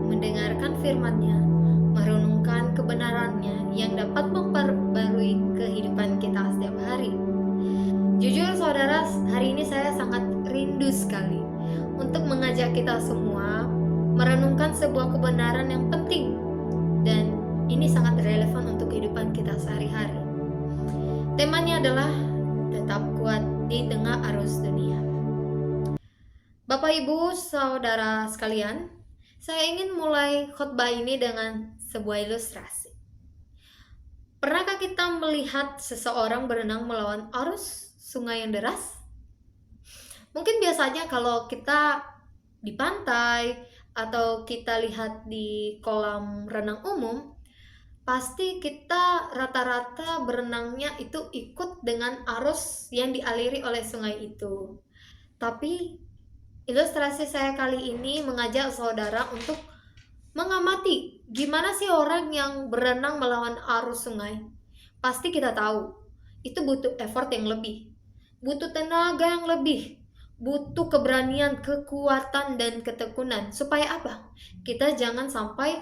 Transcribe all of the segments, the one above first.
mendengarkan firman-Nya, merenungkan kebenarannya yang dapat memperbarui kehidupan kita setiap hari. Jujur saudara, hari ini saya sangat rindu sekali untuk mengajak kita semua merenungkan sebuah kebenaran yang penting, dan ini sangat relevan untuk kehidupan kita sehari-hari. Temanya adalah tetap kuat di tengah arus dunia. Bapak Ibu Saudara sekalian, saya ingin mulai khotbah ini dengan sebuah ilustrasi. Pernahkah kita melihat seseorang berenang melawan arus sungai yang deras? Mungkin biasanya kalau kita di pantai atau kita lihat di kolam renang umum, pasti kita rata-rata berenangnya itu ikut dengan arus yang dialiri oleh sungai itu. Tapi ilustrasi saya kali ini mengajak saudara untuk mengamati gimana sih orang yang berenang melawan arus sungai. Pasti kita tahu, itu butuh effort yang lebih, butuh tenaga yang lebih, butuh keberanian, kekuatan, dan ketekunan. Supaya apa? Kita jangan sampai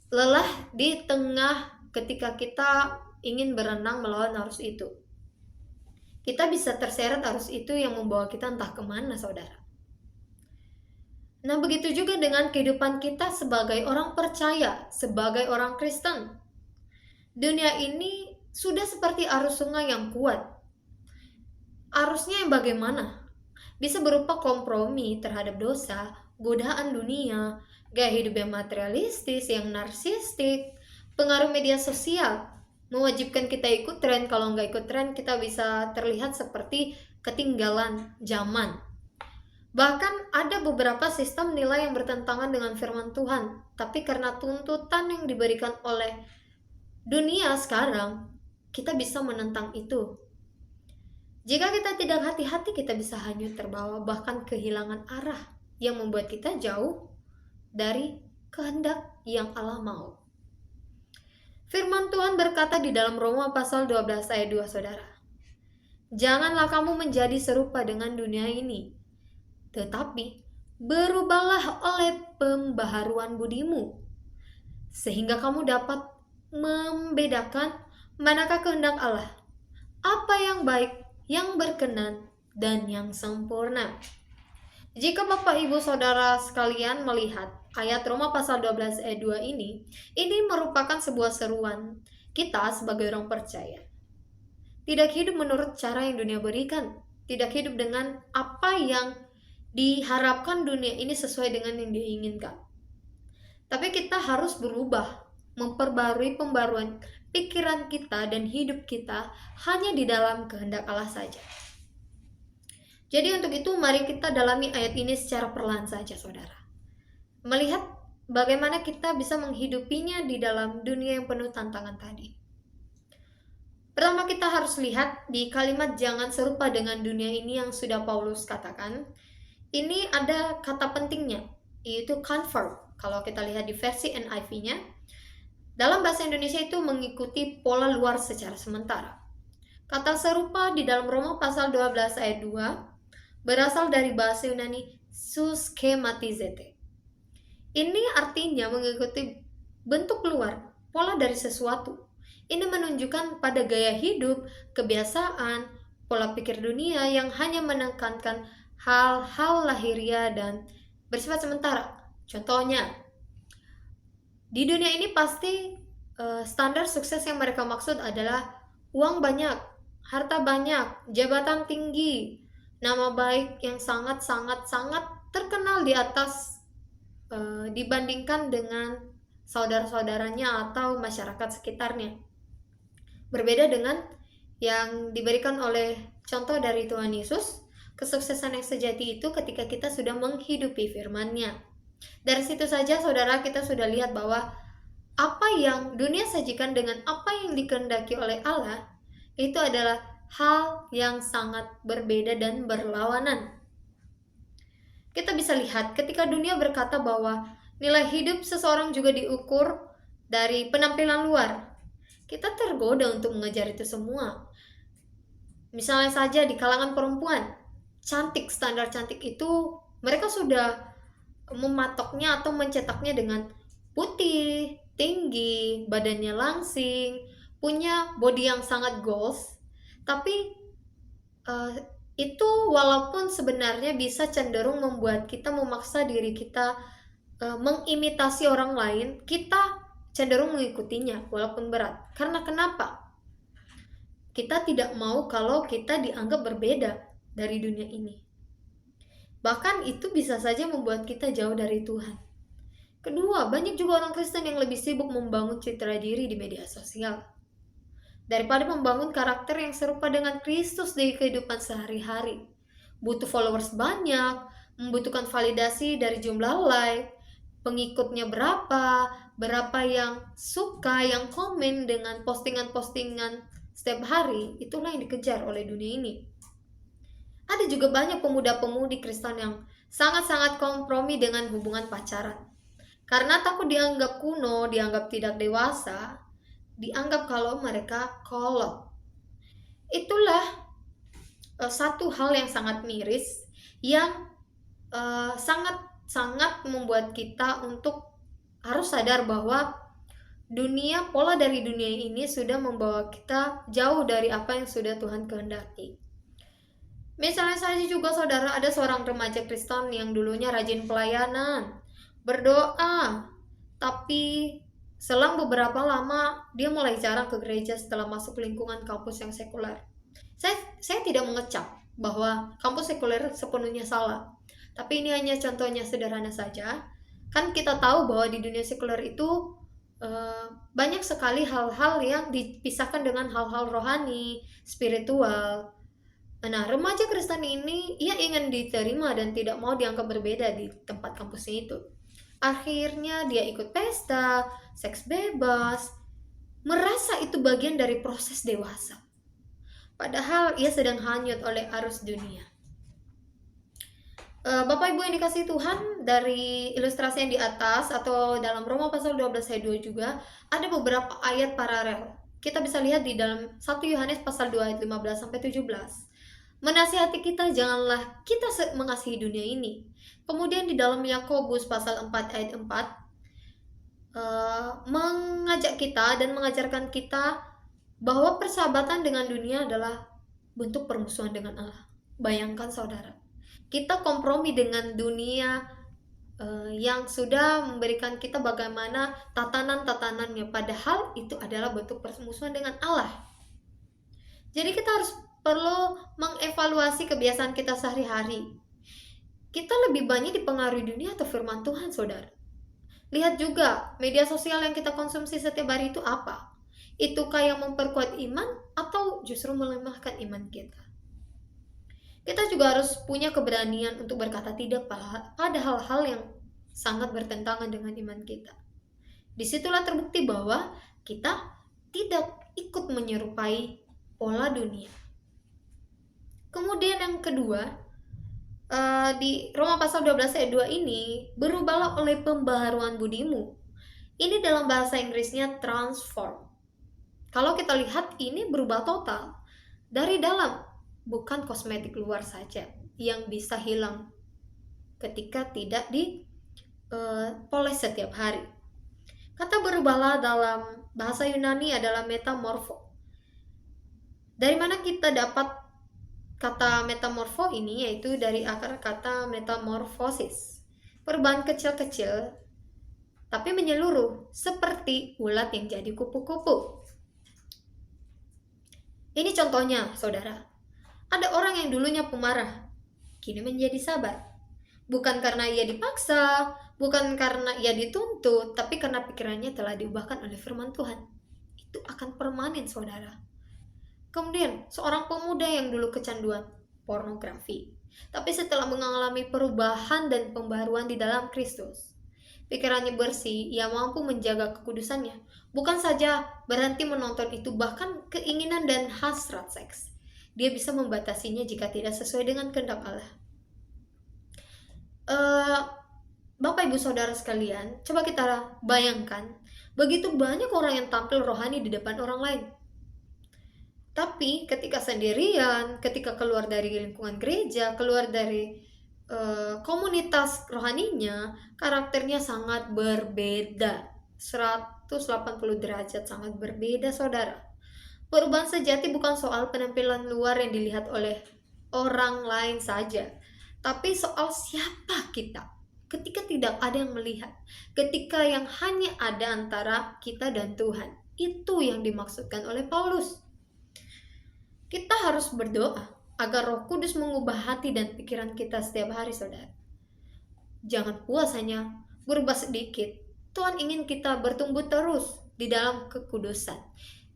lelah di tengah ketika kita ingin berenang melawan arus itu. Kita bisa terseret arus itu yang membawa kita entah kemana, saudara. Nah, begitu juga dengan kehidupan kita sebagai orang percaya, sebagai orang Kristen. Dunia ini sudah seperti arus sungai yang kuat. Arusnya yang bagaimana? Bisa berupa kompromi terhadap dosa, godaan dunia, gaya hidup yang materialistis, yang narsistik, pengaruh media sosial, mewajibkan kita ikut tren. Kalau nggak ikut tren, kita bisa terlihat seperti ketinggalan zaman. Bahkan ada beberapa sistem nilai yang bertentangan dengan firman Tuhan, tapi karena tuntutan yang diberikan oleh dunia sekarang, kita bisa menentang itu. Jika kita tidak hati-hati, kita bisa hanyut terbawa, bahkan kehilangan arah yang membuat kita jauh dari kehendak yang Allah mau. Firman Tuhan berkata di dalam Roma pasal 12 ayat 2, saudara. Janganlah kamu menjadi serupa dengan dunia ini, tetapi berubahlah oleh pembaharuan budimu, sehingga kamu dapat membedakan manakah kehendak Allah, apa yang baik, yang berkenan, dan yang sempurna. Jika Bapak Ibu Saudara sekalian melihat ayat Roma pasal 12 ayat 2 ini merupakan sebuah seruan kita sebagai orang percaya. Tidak hidup menurut cara yang dunia berikan, tidak hidup dengan apa yang diharapkan dunia ini sesuai dengan yang dia inginkan. Tapi kita harus berubah, memperbarui pembaruan pikiran kita dan hidup kita hanya di dalam kehendak Allah saja. Jadi untuk itu mari kita dalami ayat ini secara perlahan saja, saudara. Melihat bagaimana kita bisa menghidupinya di dalam dunia yang penuh tantangan tadi. Pertama kita harus lihat di kalimat jangan serupa dengan dunia ini yang sudah Paulus katakan. Ini ada kata pentingnya, yaitu conform. Kalau kita lihat di versi NIV-nya, dalam bahasa Indonesia itu mengikuti pola luar secara sementara. Kata serupa di dalam Roma pasal 12 ayat 2 berasal dari bahasa Yunani suskematizete. Ini artinya mengikuti bentuk luar, pola dari sesuatu. Ini menunjukkan pada gaya hidup, kebiasaan, pola pikir dunia yang hanya menekankan hal-hal lahiriah dan bersifat sementara. Contohnya, di dunia ini pasti standar sukses yang mereka maksud adalah uang banyak, harta banyak, jabatan tinggi, nama baik yang sangat-sangat terkenal di atas dibandingkan dengan saudara-saudaranya atau masyarakat sekitarnya. Berbeda dengan yang diberikan oleh contoh dari Tuhan Yesus. Kesuksesan yang sejati itu ketika kita sudah menghidupi firman-Nya. Dari situ saja saudara kita sudah lihat bahwa apa yang dunia sajikan dengan apa yang dikehendaki oleh Allah itu adalah hal yang sangat berbeda dan berlawanan. Kita bisa lihat ketika dunia berkata bahwa nilai hidup seseorang juga diukur dari penampilan luar. Kita tergoda untuk mengejar itu semua. Misalnya saja di kalangan perempuan, standar cantik itu mereka sudah mematoknya atau mencetaknya dengan putih, tinggi, badannya langsing, punya body yang sangat goals, tapi eh, itu walaupun sebenarnya bisa cenderung membuat kita memaksa diri kita mengimitasi orang lain, kita cenderung mengikutinya walaupun berat. Karena kenapa? Kita tidak mau kalau kita dianggap berbeda dari dunia ini. Bahkan itu bisa saja membuat kita jauh dari Tuhan. Kedua, banyak juga orang Kristen yang lebih sibuk membangun citra diri di media sosial daripada membangun karakter yang serupa dengan Kristus di kehidupan sehari-hari. Butuh followers banyak, membutuhkan validasi dari jumlah like, pengikutnya berapa yang suka, yang komen dengan postingan-postingan setiap hari. Itulah yang dikejar oleh dunia ini. Ada juga banyak pemuda-pemudi Kristen yang sangat-sangat kompromi dengan hubungan pacaran. Karena takut dianggap kuno, dianggap tidak dewasa, dianggap kalau mereka kolot. Itulah satu hal yang sangat miris yang sangat membuat kita untuk harus sadar bahwa pola dari dunia ini sudah membawa kita jauh dari apa yang sudah Tuhan kehendaki. Misalnya saja juga saudara, ada seorang remaja Kristen yang dulunya rajin pelayanan, berdoa, tapi selang beberapa lama dia mulai jarang ke gereja setelah masuk lingkungan kampus yang sekuler. Saya tidak mengecap bahwa kampus sekuler sepenuhnya salah, tapi ini hanya contohnya sederhana saja. Kan kita tahu bahwa di dunia sekuler itu banyak sekali hal-hal yang dipisahkan dengan hal-hal rohani, spiritual. Nah, remaja Kristen ini ia ingin diterima dan tidak mau dianggap berbeda di tempat kampusnya itu. Akhirnya dia ikut pesta, seks bebas, merasa itu bagian dari proses dewasa. Padahal ia sedang hanyut oleh arus dunia. Bapak Ibu yang dikasihi Tuhan, dari ilustrasi yang di atas atau dalam Roma pasal 12 ayat 2 juga ada beberapa ayat paralel. Kita bisa lihat di dalam 1 Yohanes pasal 2 ayat 15 sampai 17. Menasihati kita, janganlah kita mengasihi dunia ini. Kemudian di dalam Yakobus pasal 4 ayat 4 mengajak kita dan mengajarkan kita bahwa persahabatan dengan dunia adalah bentuk permusuhan dengan Allah. Bayangkan saudara, kita kompromi dengan dunia yang sudah memberikan kita bagaimana tatanan-tatanannya, padahal itu adalah bentuk permusuhan dengan Allah. Jadi kita perlu mengevaluasi kebiasaan kita sehari-hari. Kita lebih banyak dipengaruhi dunia atau firman Tuhan, saudara? Lihat juga media sosial yang kita konsumsi setiap hari itu apa? Itukah yang memperkuat iman atau justru melemahkan iman kita? Kita juga harus punya keberanian untuk berkata tidak pada hal-hal yang sangat bertentangan dengan iman kita. Disitulah terbukti bahwa kita tidak ikut menyerupai pola dunia. Kemudian yang kedua, di Roma pasal 12 ayat 2 ini, berubahlah oleh pembaharuan budimu. Ini dalam bahasa Inggrisnya transform. Kalau kita lihat, ini berubah total dari dalam, bukan kosmetik luar saja yang bisa hilang ketika tidak dipoles setiap hari. Kata berubahlah dalam bahasa Yunani adalah metamorpho. Dari mana kita dapat kata metamorfo ini? Yaitu dari akar kata metamorfosis, perubahan kecil-kecil tapi menyeluruh, seperti ulat yang jadi kupu-kupu. Ini contohnya, saudara. Ada orang yang dulunya pemarah, kini menjadi sabar. Bukan karena ia dipaksa, bukan karena ia dituntut, tapi karena pikirannya telah diubahkan oleh firman Tuhan. Itu akan permanen, saudara. Kemudian, seorang pemuda yang dulu kecanduan pornografi, tapi setelah mengalami perubahan dan pembaruan di dalam Kristus, pikirannya bersih, ia mampu menjaga kekudusannya. Bukan saja berhenti menonton itu, bahkan keinginan dan hasrat seks, dia bisa membatasinya jika tidak sesuai dengan kehendak Allah. Bapak Ibu Saudara sekalian, coba kita bayangkan, begitu banyak orang yang tampil rohani di depan orang lain, tapi ketika sendirian, ketika keluar dari lingkungan gereja, keluar dari komunitas rohaninya karakternya sangat berbeda, 180 derajat sangat berbeda saudara. Perubahan sejati bukan soal penampilan luar yang dilihat oleh orang lain saja, tapi soal siapa kita ketika tidak ada yang melihat, ketika yang hanya ada antara kita dan Tuhan. Itu yang dimaksudkan oleh Paulus. Kita harus berdoa agar Roh Kudus mengubah hati dan pikiran kita setiap hari, saudara. Jangan puas hanya berubah sedikit. Tuhan ingin kita bertumbuh terus di dalam kekudusan.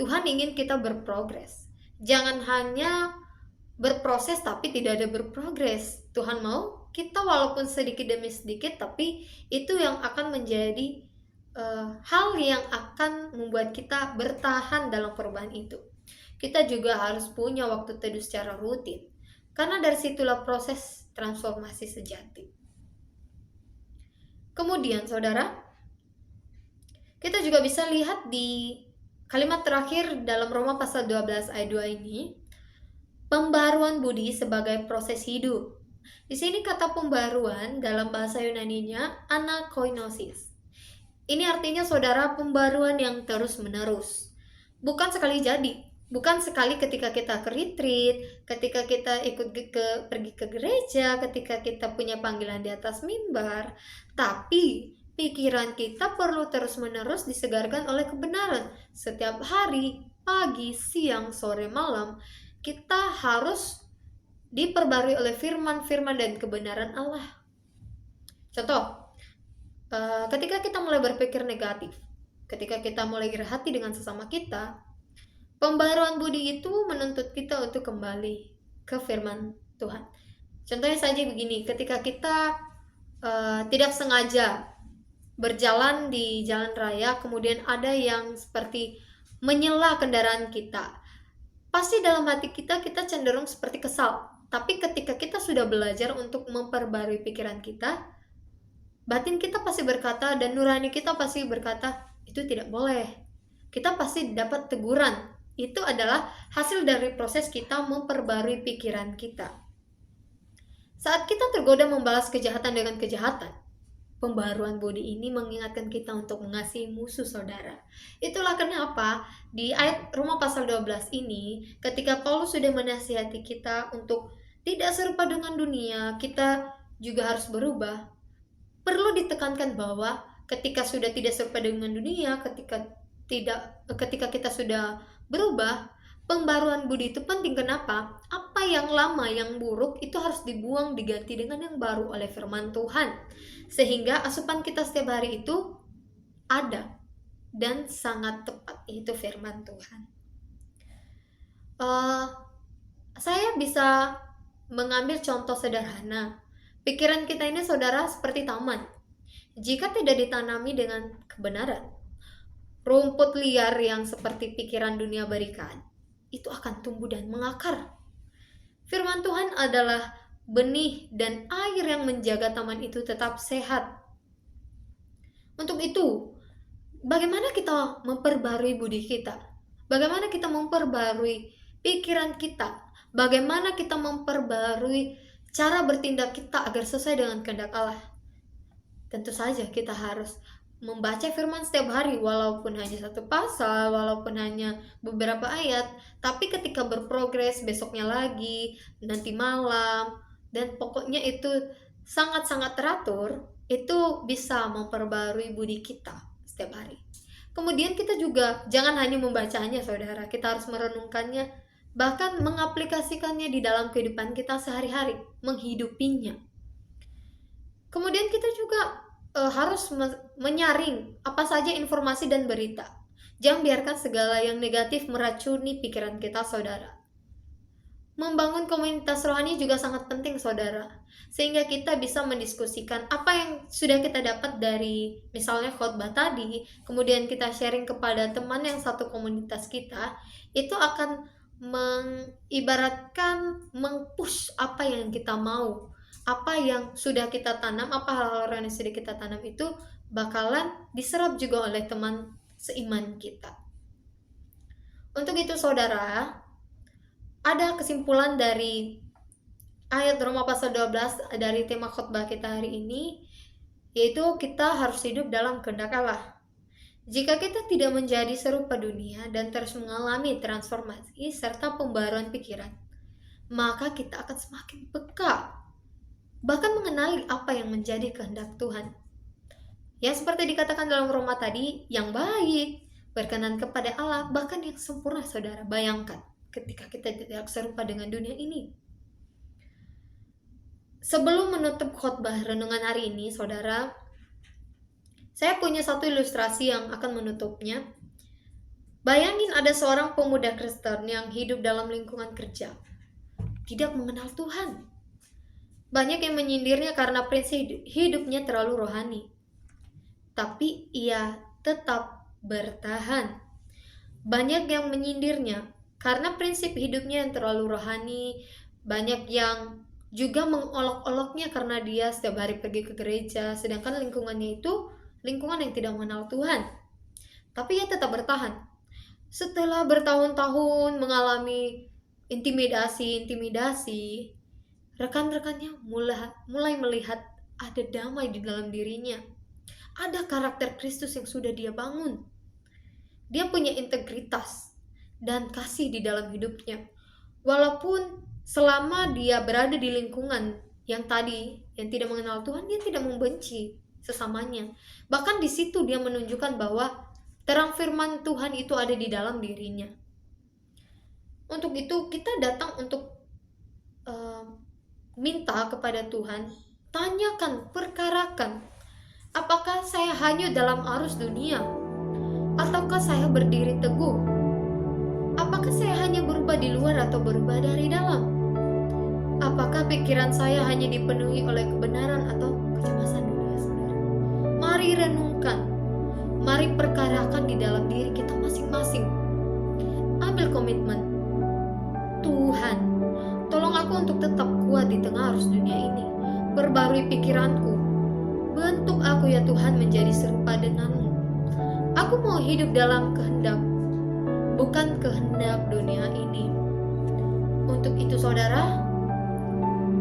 Tuhan ingin kita berprogres. Jangan hanya berproses tapi tidak ada berprogres. Tuhan mau kita walaupun sedikit demi sedikit, tapi itu yang akan menjadi hal yang akan membuat kita bertahan dalam perubahan itu. Kita juga harus punya waktu teduh secara rutin, karena dari situlah proses transformasi sejati. Kemudian saudara, kita juga bisa lihat di kalimat terakhir dalam Roma pasal 12 ayat 2 ini, pembaruan budi sebagai proses hidup. Di sini kata pembaruan dalam bahasa Yunaninya anakoinosis. Ini artinya saudara pembaruan yang terus-menerus. Bukan sekali jadi, bukan sekali ketika kita ke retreat, ketika kita pergi ke gereja, ketika kita punya panggilan di atas mimbar, tapi pikiran kita perlu terus-menerus disegarkan oleh kebenaran. Setiap hari, pagi, siang, sore, malam, kita harus diperbarui oleh firman-firman dan kebenaran Allah. Contoh, ketika kita mulai berpikir negatif, ketika kita mulai iri hati dengan sesama kita, pembaruan budi itu menuntut kita untuk kembali ke firman Tuhan. Contohnya saja begini, ketika kita tidak sengaja berjalan di jalan raya, kemudian ada yang seperti menyela kendaraan kita, pasti dalam hati kita cenderung seperti kesal. Tapi ketika kita sudah belajar untuk memperbarui pikiran kita, batin kita pasti berkata dan nurani kita pasti berkata, itu tidak boleh. Kita pasti dapat teguran. Itu adalah hasil dari proses kita memperbarui pikiran kita. Saat kita tergoda membalas kejahatan dengan kejahatan, pembaruan budi ini mengingatkan kita untuk mengasihi musuh saudara. Itulah kenapa di ayat Roma pasal 12 ini, ketika Paulus sudah menasihati kita untuk tidak serupa dengan dunia, kita juga harus berubah. Perlu ditekankan bahwa ketika sudah tidak serupa dengan dunia, ketika kita sudah berubah, pembaruan budi itu penting. Kenapa? Apa yang lama, yang buruk itu harus dibuang, diganti dengan yang baru oleh firman Tuhan, sehingga asupan kita setiap hari itu ada dan sangat tepat, itu firman Tuhan. Saya bisa mengambil contoh sederhana. Pikiran kita ini saudara seperti taman. Jika tidak ditanami dengan kebenaran, rumput liar yang seperti pikiran dunia berikan, itu akan tumbuh dan mengakar. Firman Tuhan adalah benih dan air yang menjaga taman itu tetap sehat. Untuk itu, bagaimana kita memperbarui budi kita? Bagaimana kita memperbarui pikiran kita? Bagaimana kita memperbarui cara bertindak kita agar sesuai dengan kehendak Allah? Tentu saja kita harus membaca firman setiap hari, walaupun hanya satu pasal, walaupun hanya beberapa ayat, tapi ketika berprogres besoknya lagi, nanti malam, dan pokoknya itu sangat-sangat teratur, itu bisa memperbarui budi kita setiap hari. Kemudian kita juga jangan hanya membacanya saudara, kita harus merenungkannya, bahkan mengaplikasikannya di dalam kehidupan kita sehari-hari, menghidupinya. Kemudian kita juga harus menyaring apa saja informasi dan berita. Jangan biarkan segala yang negatif meracuni pikiran kita saudara. Membangun komunitas rohani juga sangat penting saudara, sehingga kita bisa mendiskusikan apa yang sudah kita dapat dari misalnya khotbah tadi, kemudian kita sharing kepada teman yang satu komunitas kita, itu akan mengibaratkan mengpush apa yang kita mau, apa yang sudah kita tanam, apa hal-hal yang sudah kita tanam itu bakalan diserap juga oleh teman seiman kita. Untuk itu saudara, ada kesimpulan dari ayat Roma pasal 12 dari tema khotbah kita hari ini, yaitu kita harus hidup dalam kehendak Allah. Jika kita tidak menjadi serupa dunia dan terus mengalami transformasi serta pembaruan pikiran, maka kita akan semakin peka, bahkan mengenali apa yang menjadi kehendak Tuhan. Ya, seperti dikatakan dalam Roma tadi, yang baik, berkenan kepada Allah, bahkan yang sempurna. Saudara, bayangkan ketika kita tidak serupa dengan dunia ini. Sebelum menutup khotbah renungan hari ini, saudara, saya punya satu ilustrasi yang akan menutupnya. Bayangin ada seorang pemuda Kristen yang hidup dalam lingkungan kerja, tidak mengenal Tuhan. Banyak yang menyindirnya karena prinsip hidupnya terlalu rohani. Tapi ia tetap bertahan. Banyak yang menyindirnya karena prinsip hidupnya yang terlalu rohani. Banyak yang juga mengolok-oloknya karena dia setiap hari pergi ke gereja, sedangkan lingkungannya itu lingkungan yang tidak mengenal Tuhan. Tapi ia tetap bertahan. Setelah bertahun-tahun mengalami intimidasi, rekan-rekannya mulai melihat ada damai di dalam dirinya. Ada karakter Kristus yang sudah dia bangun. Dia punya integritas dan kasih di dalam hidupnya. Walaupun selama dia berada di lingkungan yang tidak mengenal Tuhan, dia tidak membenci sesamanya. Bahkan di situ dia menunjukkan bahwa terang firman Tuhan itu ada di dalam dirinya. Untuk itu kita datang untuk minta kepada Tuhan, tanyakan, perkarakan, apakah saya hanyut dalam arus dunia, ataukah saya berdiri teguh? Apakah saya hanya berubah di luar atau berubah dari dalam? Apakah pikiran saya hanya dipenuhi oleh kebenaran atau kecemasan dunia, saudara? Mari renungkan, mari perkarakan di dalam diri kita masing-masing. Ambil komitmen, Tuhan, tolong aku untuk tetap kuat di tengah arus dunia ini. Perbarui pikiranku, bentuk aku ya Tuhan menjadi serupa denganmu. Aku mau hidup dalam kehendak, bukan kehendak dunia ini. Untuk itu saudara,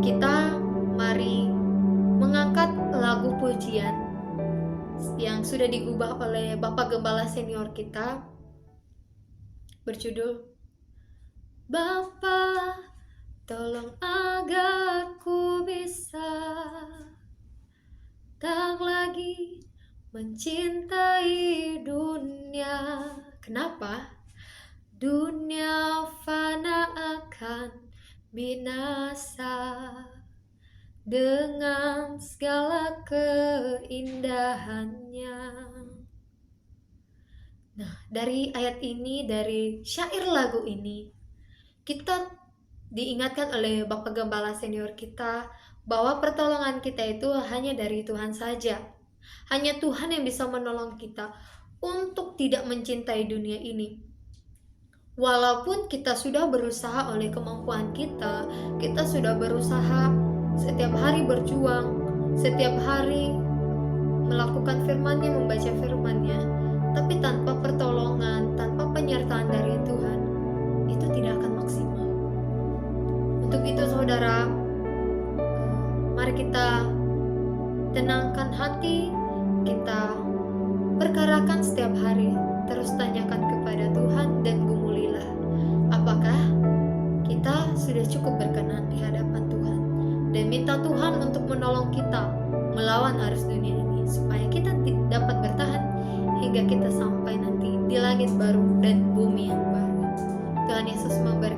kita mari mengangkat lagu pujian yang sudah digubah oleh Bapak Gembala senior kita, berjudul Bapa, tolong agar ku bisa tak lagi mencintai dunia. Kenapa? Dunia fana akan binasa dengan segala keindahannya. Nah, dari ayat ini, dari syair lagu ini, kita diingatkan oleh Bapak Gembala senior kita bahwa pertolongan kita itu hanya dari Tuhan saja. Hanya Tuhan yang bisa menolong kita untuk tidak mencintai dunia ini. Walaupun kita sudah berusaha oleh kemampuan kita sudah berusaha setiap hari berjuang, setiap hari melakukan firman-Nya, membaca firman-Nya, tapi tanpa pertolongan, tanpa penyertaan dari Tuhan, itu tidak akan maksimal. Untuk itu saudara, mari kita tenangkan hati, kita perkarakan setiap hari, terus tanyakan kepada Tuhan dan gumulilah, apakah kita sudah cukup berkenan di hadapan Tuhan, dan minta Tuhan untuk menolong kita melawan arus dunia ini, supaya kita dapat bertahan hingga kita sampai nanti di langit baru dan bumi yang baru. Tuhan Yesus memberkati.